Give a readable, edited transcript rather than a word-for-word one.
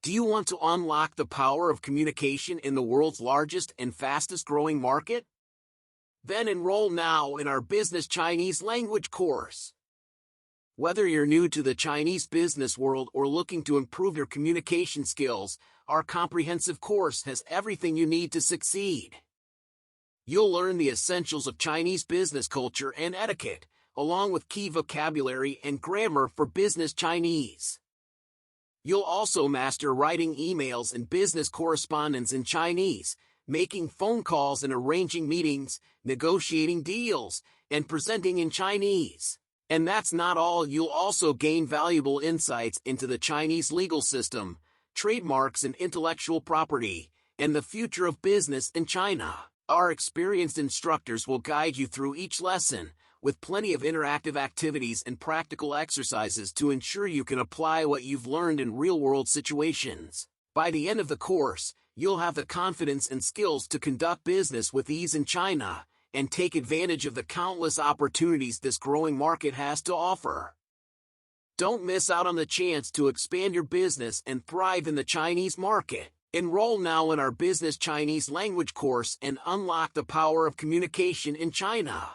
Do you want to unlock the power of communication in the world's largest and fastest-growing market? Then enroll now in our Business Chinese Language course. Whether you're new to the Chinese business world or looking to improve your communication skills, our comprehensive course has everything you need to succeed. You'll learn the essentials of Chinese business culture and etiquette, along with key vocabulary and grammar for business Chinese. You'll also master writing emails and business correspondence in Chinese, making phone calls and arranging meetings, negotiating deals, and presenting in Chinese. And that's not all. You'll also gain valuable insights into the Chinese legal system, trademarks and intellectual property, and the future of business in China. Our experienced instructors will guide you through each lesson, with plenty of interactive activities and practical exercises to ensure you can apply what you've learned in real-world situations. By the end of the course, you'll have the confidence and skills to conduct business with ease in China and take advantage of the countless opportunities this growing market has to offer. Don't miss out on the chance to expand your business and thrive in the Chinese market. Enroll now in our Business Chinese Language course and unlock the power of communication in China.